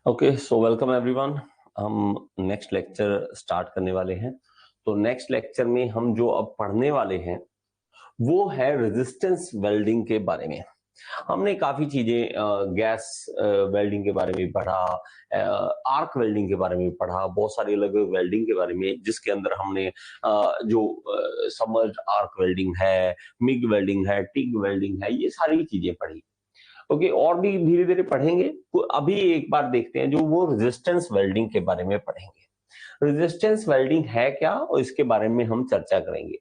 Okay, so welcome everyone. हम next lecture start करने वाले हैं। तो नेक्स्ट लेक्चर में हम जो अब पढ़ने वाले हैं वो है रेजिस्टेंस वेल्डिंग के बारे में। हमने काफी चीजें गैस वेल्डिंग के बारे में पढ़ा, आर्क वेल्डिंग के बारे में पढ़ा, बहुत सारी अलग अलग वेल्डिंग के बारे में, जिसके अंदर हमने जो सबमर्ज्ड आर्क वेल्डिंग है, मिग वेल्डिंग है, टिग वेल्डिंग है, ये सारी चीजें पढ़ी। ओके, और भी धीरे धीरे पढ़ेंगे। तो अभी एक बार देखते हैं जो वो रेजिस्टेंस वेल्डिंग के बारे में पढ़ेंगे। रेजिस्टेंस वेल्डिंग है क्या और इसके बारे में हम चर्चा करेंगे।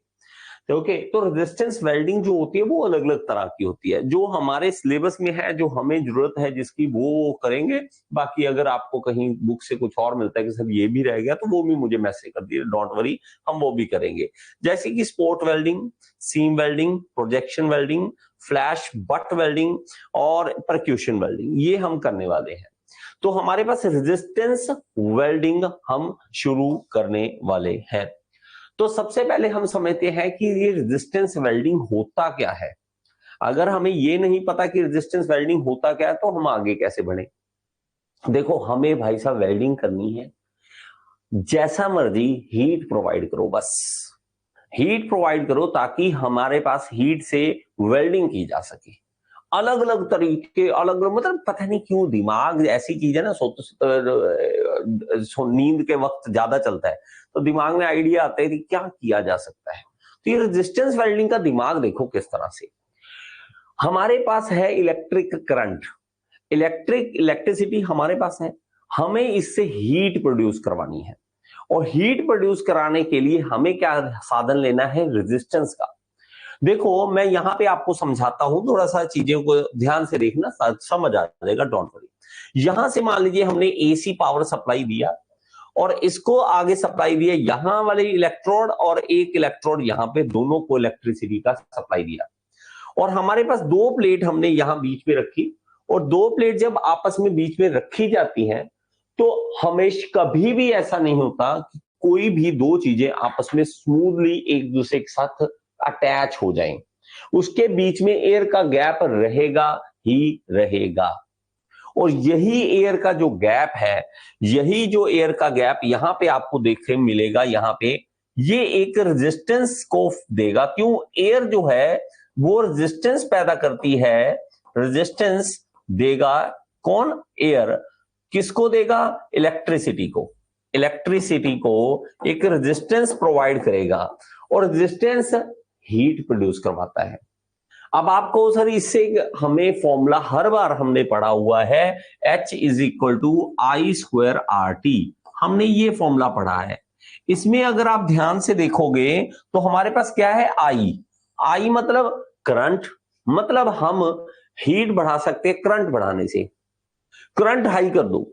तो ओके, तो रेजिस्टेंस वेल्डिंग जो होती है वो अलग अलग तरह की होती है। जो हमारे सिलेबस में है, जो हमें जरूरत है जिसकी, वो करेंगे। बाकी अगर आपको कहीं बुक से कुछ और मिलता है कि सर ये भी रह गया, तो वो भी मुझे मैसेज कर दिए, डोंट वरी, हम वो भी करेंगे। जैसे कि spot welding, seam welding, projection welding, flash butt welding और परक्यूशन वेल्डिंग, ये हम करने वाले हैं। तो हमारे पास रेजिस्टेंस वेल्डिंग हम शुरू करने वाले हैं। तो सबसे पहले हम समझते हैं कि ये रेजिस्टेंस वेल्डिंग होता क्या है। अगर हमें ये नहीं पता कि रेजिस्टेंस वेल्डिंग होता क्या है, तो हम आगे कैसे बढ़े। देखो, हमें भाई साहब वेल्डिंग करनी है, जैसा मर्जी हीट प्रोवाइड करो, बस हीट प्रोवाइड करो ताकि हमारे पास हीट से वेल्डिंग की जा सके। अलग अलग तरीके, अलग अलग, मतलब पता नहीं क्यों दिमाग ऐसी चीज है ना, नींद के वक्त ज्यादा चलता है, तो दिमाग में आइडिया आता है कि क्या किया जा सकता है। तो ये रेजिस्टेंस वेल्डिंग का दिमाग देखो किस तरह से। हमारे पास है इलेक्ट्रिक करंट, इलेक्ट्रिसिटी हमारे पास है, हमें इससे हीट प्रोड्यूस करवानी है। और हीट प्रोड्यूस कराने के लिए हमें क्या साधन लेना है, रेजिस्टेंस का। देखो, मैं यहां पे आपको समझाता हूं, थोड़ा सा चीजों को ध्यान से देखना, समझ आ जाएगा, डोंट वरी। यहां से मान लीजिए हमने एसी पावर सप्लाई दिया और इसको आगे सप्लाई दिया, यहां वाले इलेक्ट्रोड और एक इलेक्ट्रोड यहां पे, दोनों को इलेक्ट्रिसिटी का सप्लाई दिया। और हमारे पास दो प्लेट हमने यहां बीच में रखी, और दो प्लेट जब आपस में बीच में रखी जाती हैं, तो हमेशा कभी भी ऐसा नहीं होता कि कोई भी दो चीजें आपस में स्मूथली एक दूसरे के साथ अटैच हो जाएं। उसके बीच में एयर का गैप रहेगा ही रहेगा। और यही एयर का जो गैप है, यही जो एयर का गैप यहां पे आपको देखने मिलेगा, यहां पे ये एक रेजिस्टेंस को देगा। क्यों? एयर जो है वो रेजिस्टेंस पैदा करती है, रेजिस्टेंस देगा कौन? एयर। किसको देगा? इलेक्ट्रिसिटी को। इलेक्ट्रिसिटी को एक रेजिस्टेंस प्रोवाइड करेगा, और रेजिस्टेंस हीट प्रोड्यूस करवाता है। अब आपको सर इससे हमें फॉर्मूला हर बार हमने पढ़ा हुआ है, H is equal to I square R T, हमने ये फॉर्मूला पढ़ा है। इसमें अगर आप ध्यान से देखोगे तो हमारे पास क्या है, आई। आई मतलब करंट, मतलब हम हीट बढ़ा सकते हैं करंट बढ़ाने से, करंट हाई कर दो।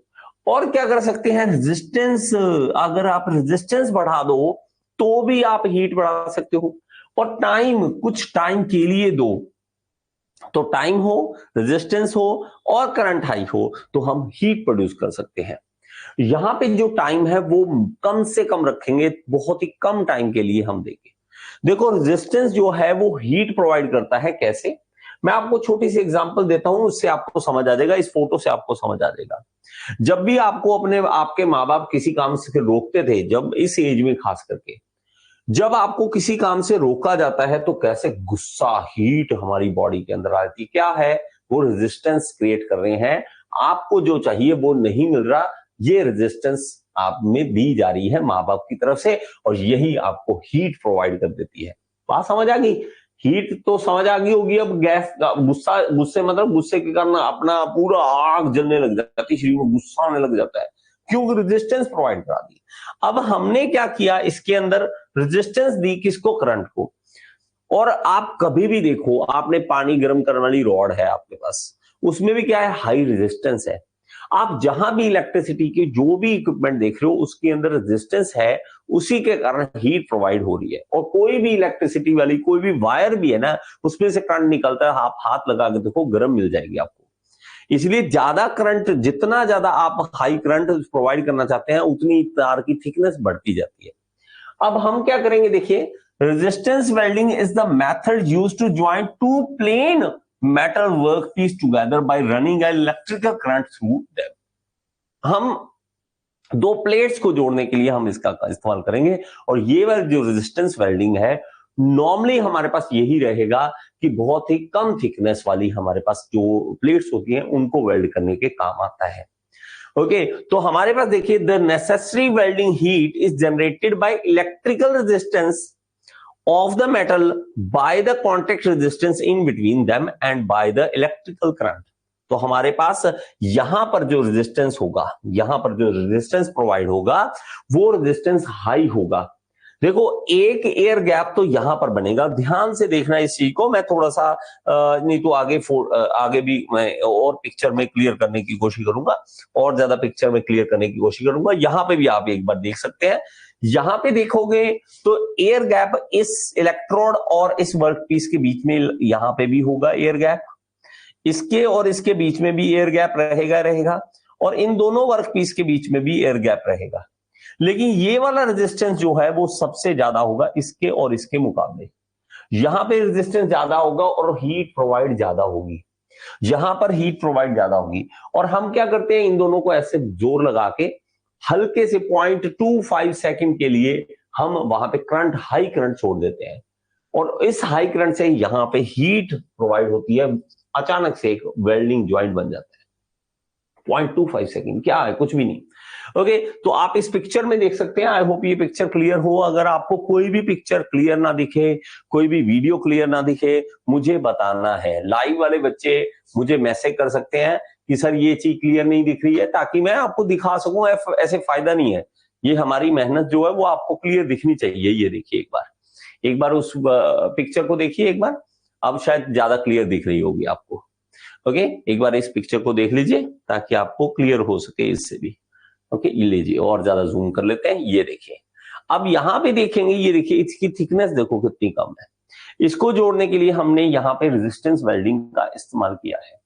और क्या कर सकते हैं, रेजिस्टेंस, अगर आप रेजिस्टेंस बढ़ा दो तो भी आप हीट बढ़ा सकते हो। और टाइम, कुछ टाइम के लिए दो, तो टाइम हो, रेजिस्टेंस हो और करंट हाई हो, तो हम हीट प्रोड्यूस कर सकते हैं। यहां पे जो टाइम है वो कम से कम रखेंगे, बहुत ही कम टाइम के लिए हम देंगे। देखो, रेजिस्टेंस जो है वो हीट प्रोवाइड करता है, कैसे? मैं आपको छोटी सी एग्जांपल देता हूं, उससे आपको समझ आ जाएगा, इस फोटो से आपको समझ आ जाएगा। जब भी आपको अपने, आपके माँ बाप किसी काम से रोकते थे, जब इस एज में खास करके, जब आपको किसी काम से रोका जाता है तो कैसे गुस्सा, हीट हमारी बॉडी के अंदर आती, क्या है, वो रेजिस्टेंस क्रिएट कर रहे हैं। आपको जो चाहिए वो नहीं मिल रहा, ये रेजिस्टेंस आप में दी जा रही है माँ बाप की तरफ से, और यही आपको हीट प्रोवाइड कर देती है। बात समझ आ गई? हीट तो समझ आ गई होगी। अब गैस, गुस्सा, गुस्से मतलब गुस्से के कारण अपना पूरा आग जलने लग जाती है, शरीर में गुस्सा आने लग जाता है, क्योंकि रेजिस्टेंस प्रोवाइड करा दी। अब हमने क्या किया, इसके अंदर रेजिस्टेंस दी, किसको? करंट को। और आप कभी भी देखो, आपने पानी गर्म करने वाली रॉड है आपके पास, उसमें भी क्या है, हाई रेजिस्टेंस है। आप जहां भी इलेक्ट्रिसिटी के जो भी इक्विपमेंट देख रहे हो उसके अंदर रेजिस्टेंस है, उसी के कारण हीट प्रोवाइड हो रही है। और कोई भी इलेक्ट्रिसिटी वाली कोई भी वायर भी है ना, उसमें से करंट निकलता है, आप हाथ लगा के देखो, गर्म मिल जाएगी आपको। इसलिए ज्यादा करंट, जितना ज्यादा आप हाई करंट प्रोवाइड करना चाहते हैं, उतनी तार की थिकनेस बढ़ती जाती है। अब हम क्या करेंगे, देखिए, resistance welding is the method used to join two plain metal work piece together by running an electrical current through them. हम दो प्लेट्स को जोड़ने के लिए हम इसका इस्तेमाल करेंगे। और ये वाला जो रेजिस्टेंस वेल्डिंग है, नॉर्मली हमारे पास यही रहेगा कि बहुत ही कम थिकनेस वाली हमारे पास जो प्लेट्स होती हैं उनको वेल्ड करने के काम आता है। ओके, तो हमारे पास देखिए, the necessary welding heat is generated by electrical resistance of the metal by the contact resistance in between them and by the electrical current। तो हमारे पास यहां पर जो रेजिस्टेंस होगा, यहां पर जो रेजिस्टेंस प्रोवाइड होगा वो रेजिस्टेंस हाई होगा। देखो, एक एयर गैप तो यहां पर बनेगा, ध्यान से देखना इस चीज को। मैं थोड़ा सा नहीं तो आगे भी मैं और पिक्चर में क्लियर करने की कोशिश करूंगा, और ज्यादा पिक्चर में क्लियर करने की कोशिश करूंगा। यहां पे भी आप एक बार देख सकते हैं, यहां पे देखोगे तो एयर गैप इस इलेक्ट्रोड और इस वर्कपीस के बीच में यहां पे भी होगा एयर गैप, इसके और इसके बीच में भी एयर गैप रहेगा, और इन दोनों वर्कपीस के बीच में भी एयर गैप रहेगा। लेकिन ये वाला रेजिस्टेंस जो है वो सबसे ज्यादा होगा इसके और इसके मुकाबले। यहां पे रेजिस्टेंस ज्यादा होगा और हीट प्रोवाइड ज्यादा होगी, यहां पर हीट प्रोवाइड ज्यादा होगी। और हम क्या करते हैं, इन दोनों को ऐसे जोर लगा के हल्के से 0.25 सेकंड के लिए हम वहां पे करंट, हाई करंट छोड़ देते हैं, और इस हाई करंट से यहां पे हीट प्रोवाइड होती है, अचानक से एक वेल्डिंग ज्वाइंट बन जाता है। 0.25 सेकंड क्या है, कुछ भी नहीं। ओके, तो आप इस पिक्चर में देख सकते हैं। आई होप ये पिक्चर क्लियर हो। अगर आपको कोई भी पिक्चर क्लियर ना दिखे, कोई भी वीडियो क्लियर ना दिखे, मुझे बताना है। लाइव वाले बच्चे मुझे मैसेज कर सकते हैं कि सर ये चीज क्लियर नहीं दिख रही है, ताकि मैं आपको दिखा सकूं। ऐसे फायदा नहीं है, ये हमारी मेहनत जो है वो आपको क्लियर दिखनी चाहिए। ये देखिए, एक बार उस पिक्चर को देखिए एक बार, अब शायद ज्यादा क्लियर दिख रही होगी आपको। ओके, एक बार इस पिक्चर को देख लीजिए ताकि आपको क्लियर हो सके इससे भी। ओके, ये लीजिए, और ज्यादा जूम कर लेते हैं। ये देखिए, अब यहां पे देखेंगे, ये देखिए इसकी थिकनेस देखो कितनी कम है। इसको जोड़ने के लिए हमने यहाँ पे रेजिस्टेंस वेल्डिंग का इस्तेमाल किया है।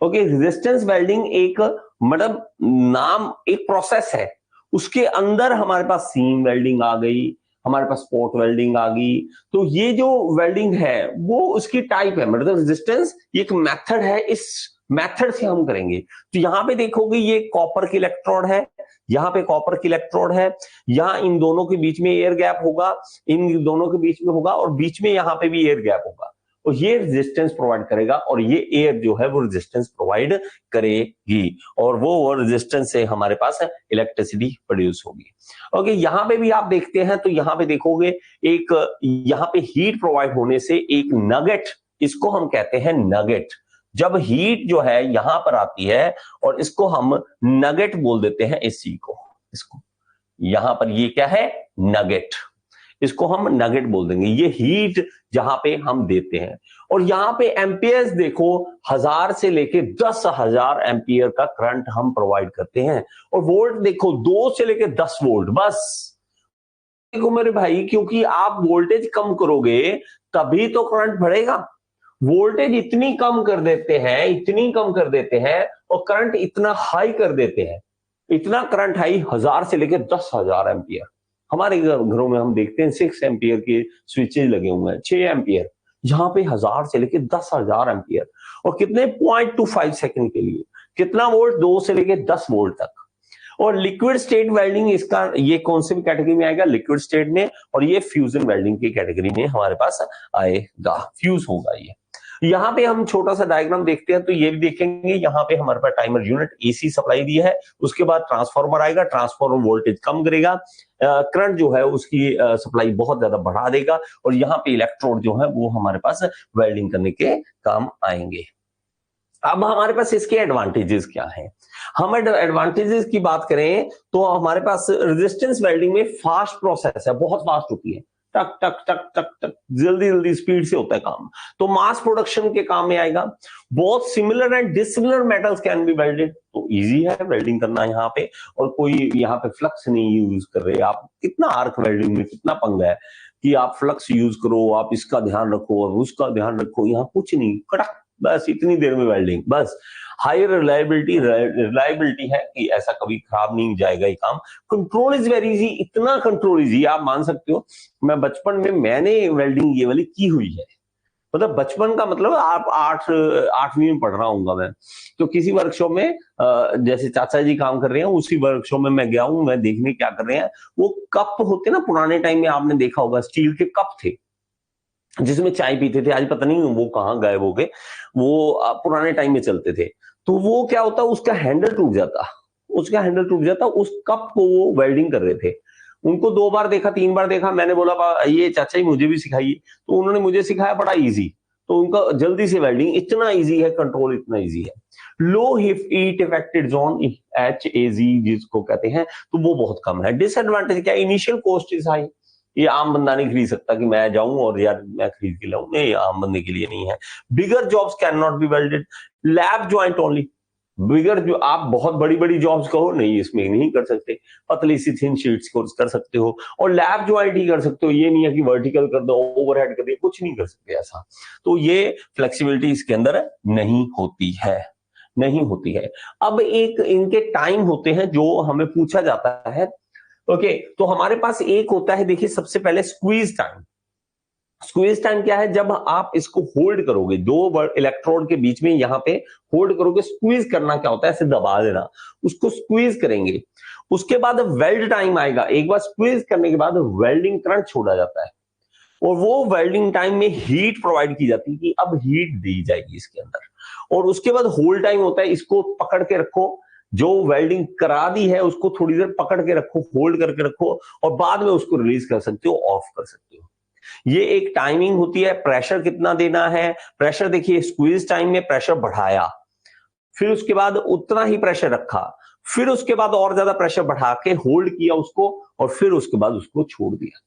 ओके, रेजिस्टेंस वेल्डिंग एक मतलब नाम, एक प्रोसेस है। उसके अंदर हमारे पास सीम वेल्डिंग आ गई, हमारे पास स्पॉट वेल्डिंग आ गई। तो ये जो वेल्डिंग है वो उसकी टाइप है, मतलब रेजिस्टेंस एक मेथड है, इस मेथड से हम करेंगे। तो यहां पे देखोगे ये कॉपर की इलेक्ट्रोड है, यहाँ पे कॉपर की इलेक्ट्रोड है, यहाँ इन दोनों के बीच में एयर गैप होगा, इन दोनों के बीच में होगा, और बीच में यहाँ पे भी एयर गैप होगा, और ये रेजिस्टेंस प्रोवाइड करेगा, और ये एयर जो है वो रेजिस्टेंस प्रोवाइड करेगी, और वो रेजिस्टेंस से हमारे पास इलेक्ट्रिसिटी प्रोड्यूस होगी। ओके, यहाँ पे भी आप देखते हैं तो यहाँ पे देखोगे एक, यहाँ पे हीट प्रोवाइड होने से एक नगेट, इसको हम कहते हैं नगेट। जब हीट जो है यहां पर आती है, और इसको हम नगेट बोल देते हैं, इस चीज को, इसको यहां पर ये क्या है, नगेट, इसको हम नगेट बोल देंगे। ये हीट जहां पे हम देते हैं, और यहां पे एम्पियर्स देखो, 1000 से लेके 10,000 एम्पियर का करंट हम प्रोवाइड करते हैं, और वोल्ट देखो 2 से लेके 10 वोल्ट बस। देखो मेरे भाई, क्योंकि आप वोल्टेज कम करोगे तभी तो करंट बढ़ेगा। वोल्टेज इतनी कम कर देते हैं, इतनी कम कर देते हैं, और करंट इतना हाई कर देते हैं, इतना करंट हाई, 1000 से लेकर 10,000 एम्पियर। हमारे घरों में हम देखते हैं 6 एम्पियर के स्विचेज लगे हुए हैं, 6 एम्पियर, जहां पे 1000 से लेकर 10,000 एम्पियर, और कितने 0.25 सेकंड के लिए, कितना वोल्ट, 2 से लेकर 10 वोल्ट तक। और लिक्विड स्टेट वेल्डिंग, इसका ये कौन से भी कैटेगरी में आएगा, लिक्विड स्टेट में, और ये फ्यूजन वेल्डिंग की कैटेगरी में हमारे पास आएगा, फ्यूज होगा ये। यहाँ पे हम छोटा सा डायग्राम देखते हैं तो ये भी देखेंगे, यहाँ पे हमारे पास टाइमर यूनिट एसी सप्लाई दी है, उसके बाद ट्रांसफार्मर आएगा, ट्रांसफार्मर वोल्टेज कम करेगा, करंट जो है उसकी सप्लाई बहुत ज्यादा बढ़ा देगा, और यहाँ पे इलेक्ट्रोड जो है वो हमारे पास वेल्डिंग करने के काम आएंगे। अब हमारे पास इसके एडवांटेजेस क्या हैं? हम एडवांटेजेस की बात करें तो हमारे पास रेजिस्टेंस वेल्डिंग में फास्ट प्रोसेस है, बहुत फास्ट होती है, टक टक टक टक टक, जल्दी जल्दी स्पीड से होता है काम, तो मास प्रोडक्शन के काम में आएगा। बहुत similar and dissimilar metals can be welded, तो इजी है वेल्डिंग करना यहाँ पे, और कोई यहाँ पे फ्लक्स नहीं यूज कर रहे आप। कितना आर्क वेल्डिंग में कितना पंगा है कि आप फ्लक्स यूज करो, आप इसका ध्यान रखो और उसका ध्यान रखो, यहाँ कुछ नहीं, कड़क, बस इतनी देर में वेल्डिंग, बस हाई रिलायबिलिटी है कि ऐसा कभी खराब नहीं जाएगा ये काम। कंट्रोल इज वेरी इजी, इतना कंट्रोल इजी आप मान सकते हो। मैं बचपन में मैंने वेल्डिंग ये वाली की हुई है, मतलब बचपन का मतलब आप 8वीं में पढ़ रहा हूँ मैं, तो किसी वर्कशॉप में जैसे चाचा जी काम कर रहे हैं, उसी वर्कशॉप में मैं गया हूँ, मैं देखने क्या कर रहे हैं। वो कप होते ना, पुराने टाइम में आपने देखा होगा स्टील के कप थे जिसमें चाय पीते थे, आज पता नहीं वो कहाँ गायब हो गए। वो पुराने टाइम में चलते थे। तो वो क्या होता, उसका हैंडल टूट जाता, उस कप को वो वेल्डिंग कर रहे थे। उनको 2 बार देखा, 3 बार देखा, मैंने बोला ये चाचा जी मुझे भी सिखाइए, तो उन्होंने मुझे सिखाया, बड़ा इजी। तो उनका जल्दी से वेल्डिंग इतना इजी है, कंट्रोल इतना इजी है। Low heat affected zone, HAZ जिसको कहते हैं, तो वो बहुत कम है। डिसएडवांटेज क्या, इनिशियल कॉस्ट इज हाई। ये आम बंदा नहीं खरीद सकता कि मैं जाऊं और यार मैं खरीद के लाऊं, नहीं, आम बंदे के लिए नहीं है। Bigger jobs can not be welded, lap joint only. Bigger जो आप बहुत बड़ी बड़ी जॉब्स कहो, नहीं इसमें नहीं कर सकते, पतली सी थिन शीट्स कर सकते हो, और लैब ज्वाइंट ही कर सकते हो। ये नहीं है कि वर्टिकल कर दो, ओवरहेड कर दो, कुछ नहीं कर सकते ऐसा। तो ये फ्लेक्सिबिलिटी इसके अंदर नहीं होती है। अब एक इनके टाइम होते हैं जो हमें पूछा जाता है। ओके, तो हमारे पास एक होता है, देखिए सबसे पहले स्क्वीज टाइम क्या है, जब आप इसको होल्ड करोगे, 2 इलेक्ट्रोड के बीच में यहां पे होल्ड करोगे। स्क्वीज करना क्या होता है, ऐसे दबा देना, उसको स्क्वीज करेंगे। उसके बाद वेल्ड टाइम आएगा, एक बार स्क्वीज करने के बाद वेल्डिंग करंट छोड़ा जाता है, और वो वेल्डिंग टाइम में हीट प्रोवाइड की जाती है कि अब हीट दी जाएगी इसके अंदर। और उसके बाद होल्ड टाइम होता है, इसको पकड़ के रखो, जो वेल्डिंग करा दी है उसको थोड़ी देर पकड़ के रखो, होल्ड करके रखो, और बाद में उसको रिलीज कर सकते हो, ऑफ कर सकते हो। ये एक टाइमिंग होती है। प्रेशर कितना देना है, प्रेशर देखिए स्क्वीज टाइम में प्रेशर बढ़ाया, फिर उसके बाद उतना ही प्रेशर रखा, फिर उसके बाद और ज्यादा प्रेशर बढ़ा के होल्ड किया उसको, और फिर उसके बाद उसको छोड़ दिया।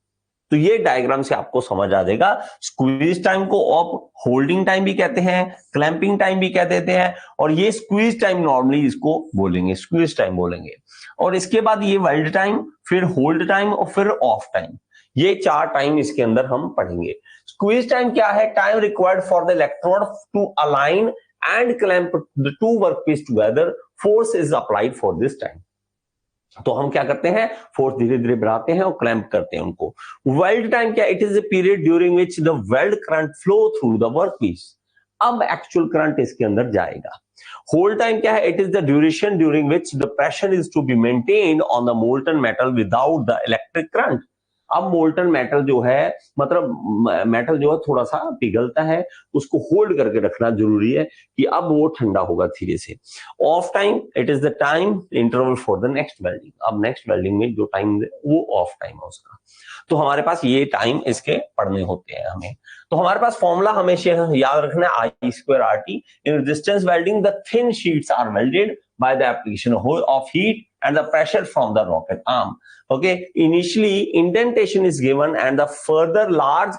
तो ये डायग्राम से आपको समझ आ जाएगा। स्क्वीज टाइम को आप होल्डिंग टाइम भी कहते हैं, क्लैंपिंग टाइम भी कह देते हैं, और ये स्क्वीज टाइम नॉर्मली इसको बोलेंगे, स्क्वीज टाइम बोलेंगे। और इसके बाद ये वेल्ड टाइम, फिर होल्ड टाइम, और फिर ऑफ टाइम। ये 4 टाइम इसके अंदर हम पढ़ेंगे। स्क्वीज टाइम क्या है, time required for the electrode to align and clamp the 2 workpiece together, force is applied for this time. तो हम क्या करते हैं, फोर्स धीरे धीरे बढ़ाते हैं और क्लैंप करते हैं उनको। वेल्ड टाइम क्या, it is a period during which the weld current flow through the workpiece. अब एक्चुअल करंट इसके अंदर जाएगा। होल्ड टाइम क्या है, it is the duration during which the pressure is to be maintained on the molten metal without the electric current. अब molten metal जो है, मतलब मेटल जो है थोड़ा सा पिघलता है, उसको होल्ड करके रखना जरूरी है कि अब वो ठंडा होगा धीरे से। Of time, it is the time interval for the next welding. अब नेक्स्ट वेल्डिंग में जो टाइम वो ऑफ टाइम है उसका। तो हमारे पास ये टाइम इसके पढ़ने होते हैं हमें। तो हमारे पास फॉर्मूला हमेशा याद रखना है, I²RT। In resistance welding the thin sheets are welded by the application of heat and the pressure from the rocket arm. Okay, initially indentation is given and the further large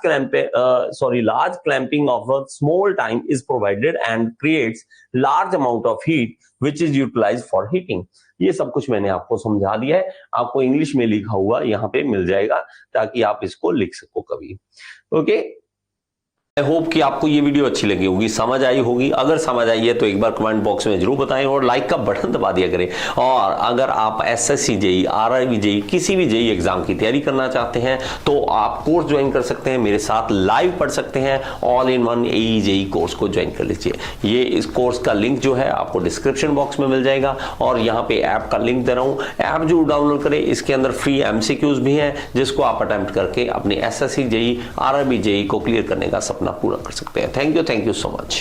clamping of a small time is provided and creates large amount of heat which is utilized for heating. ये सब कुछ मैंने आपको समझा दिया है, आपको English में लिखा हुआ यहाँ पे मिल जाएगा ताकि आप इसको लिख सको कभी। ओके, आई होप कि आपको ये वीडियो अच्छी लगी होगी, समझ आई होगी। अगर समझ आई है तो एक बार कमेंट बॉक्स में जरूर बताएं और लाइक का बटन दबा दिया करें। और अगर आप SSC JEE, RRB JEE, किसी भी JEE एग्जाम की तैयारी करना चाहते हैं तो आप कोर्स ज्वाइन कर सकते हैं, मेरे साथ लाइव पढ़ सकते हैं। All in one AE JEE course को ज्वाइन कर लीजिए। ये इस कोर्स का लिंक जो है आपको डिस्क्रिप्शन बॉक्स में मिल जाएगा, और यहाँ पे ऐप का लिंक दे रहा हूँ, ऐप जरूर डाउनलोड करें। इसके अंदर फ्री MCQs भी हैं जिसको आप अटेम्प्ट करके अपने SSC JEE, RRB JEE को क्लियर करने का सपना पूरा कर सकते हैं। Thank you so much.